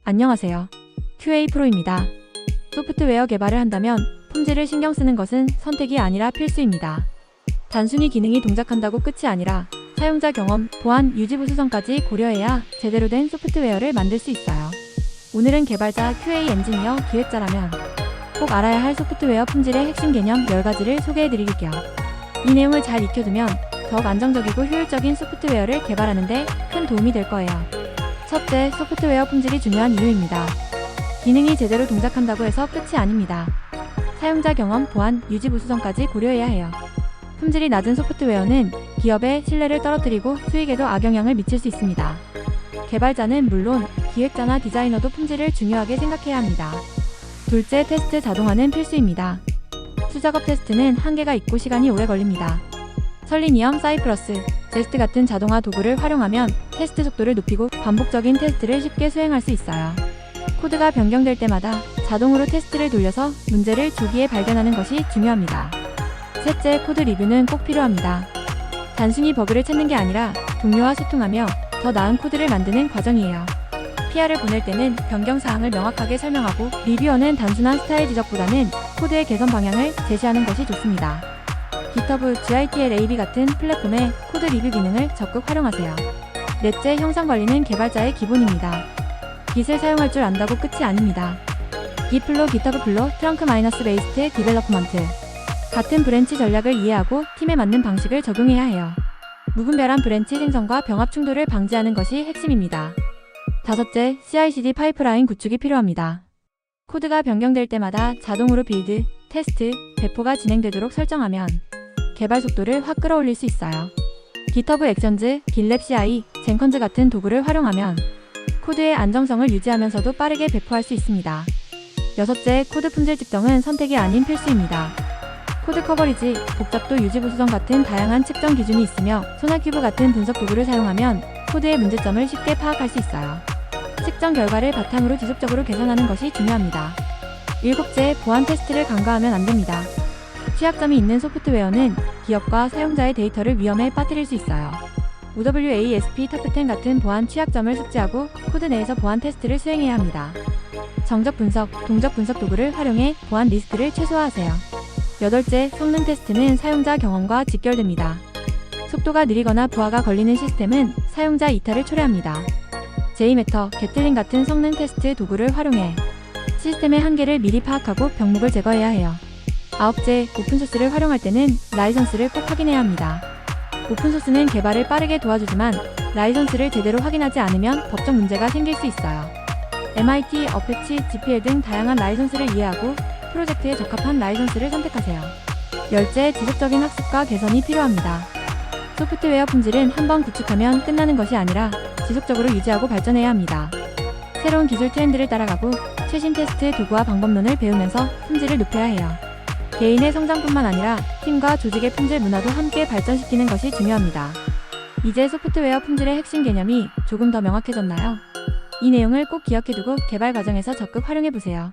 안녕하세요. QA 프로입니다. 소프트웨어 개발을 한다면 품질을 신경 쓰는 것은 선택이 아니라 필수입니다. 단순히 기능이 동작한다고 끝이 아니라 사용자 경험, 보안, 유지 보수성까지 고려해야 제대로 된 소프트웨어를 만들 수 있어요. 오늘은 개발자, QA 엔지니어, 기획자라면 꼭 알아야 할 소프트웨어 품질의 핵심 개념 10가지를 소개해드릴게요. 이 내용을 잘 익혀두면 더욱 안정적이고 효율적인 소프트웨어를 개발하는 데 큰 도움이 될 거예요. 첫째, 소프트웨어 품질이 중요한 이유입니다. 기능이 제대로 동작한다고 해서 끝이 아닙니다. 사용자 경험, 보안, 유지 보수성까지 고려해야 해요. 품질이 낮은 소프트웨어는 기업의 신뢰를 떨어뜨리고 수익에도 악영향을 미칠 수 있습니다. 개발자는 물론 기획자나 디자이너도 품질을 중요하게 생각해야 합니다. 둘째, 테스트 자동화는 필수입니다. 수작업 테스트는 한계가 있고 시간이 오래 걸립니다. 설리니엄, 사이프러스, 제스트 같은 자동화 도구를 활용하면 테스트 속도를 높이고 반복적인 테스트를 쉽게 수행할 수 있어요. 코드가 변경될 때마다 자동으로 테스트를 돌려서 문제를 조기에 발견하는 것이 중요합니다. 셋째, 코드 리뷰는 꼭 필요합니다. 단순히 버그를 찾는 게 아니라 동료와 소통하며 더 나은 코드를 만드는 과정이에요. PR을 보낼 때는 변경 사항을 명확하게 설명하고, 리뷰어는 단순한 스타일 지적보다는 코드의 개선 방향을 제시하는 것이 좋습니다. GitHub, GitLab 같은 플랫폼의 코드 리뷰 기능을 적극 활용하세요. 넷째, 형상 관리는 개발자의 기본입니다. Git을 사용할 줄 안다고 끝이 아닙니다. Git 플로, GitHub 플로, 트렁크-베이스드 디벨로프먼트 같은 브랜치 전략을 이해하고 팀에 맞는 방식을 적용해야 해요. 무분별한 브랜치 생성과 병합 충돌을 방지하는 것이 핵심입니다. 다섯째, CI/CD 파이프라인 구축이 필요합니다. 코드가 변경될 때마다 자동으로 빌드, 테스트, 배포가 진행되도록 설정하면 개발 속도를 확 끌어올릴 수 있어요. GitHub 액션즈, GitLab CI, 젠컨즈 같은 도구를 활용하면 코드의 안정성을 유지하면서도 빠르게 배포할 수 있습니다. 여섯째, 코드 품질 측정은 선택이 아닌 필수입니다. 코드 커버리지, 복잡도, 유지 보수성 같은 다양한 측정 기준이 있으며 소나큐브 같은 분석 도구를 사용하면 코드의 문제점을 쉽게 파악할 수 있어요. 측정 결과를 바탕으로 지속적으로 개선하는 것이 중요합니다. 일곱째, 보안 테스트를 간과하면 안 됩니다. 취약점이 있는 소프트웨어는 기업과 사용자의 데이터를 위험에 빠뜨릴 수 있어요. OWASP 탑10 같은 보안 취약점을 숙지하고 코드 내에서 보안 테스트를 수행해야 합니다. 정적 분석, 동적 분석 도구를 활용해 보안 리스크를 최소화하세요. 여덟째, 성능 테스트는 사용자 경험과 직결됩니다. 속도가 느리거나 부하가 걸리는 시스템은 사용자 이탈을 초래합니다. JMeter, 게틀링 같은 성능 테스트 도구를 활용해 시스템의 한계를 미리 파악하고 병목을 제거해야 해요. 아홉째, 오픈소스를 활용할 때는 라이선스를 꼭 확인해야 합니다. 오픈소스는 개발을 빠르게 도와주지만 라이선스를 제대로 확인하지 않으면 법적 문제가 생길 수 있어요. MIT, 어패치, GPL 등 다양한 라이선스를 이해하고 프로젝트에 적합한 라이선스를 선택하세요. 열째, 지속적인 학습과 개선이 필요합니다. 소프트웨어 품질은 한번 구축하면 끝나는 것이 아니라 지속적으로 유지하고 발전해야 합니다. 새로운 기술 트렌드를 따라가고 최신 테스트 도구와 방법론을 배우면서 품질을 높여야 해요. 개인의 성장뿐만 아니라 팀과 조직의 품질 문화도 함께 발전시키는 것이 중요합니다. 이제 소프트웨어 품질의 핵심 개념이 조금 더 명확해졌나요? 이 내용을 꼭 기억해두고 개발 과정에서 적극 활용해보세요.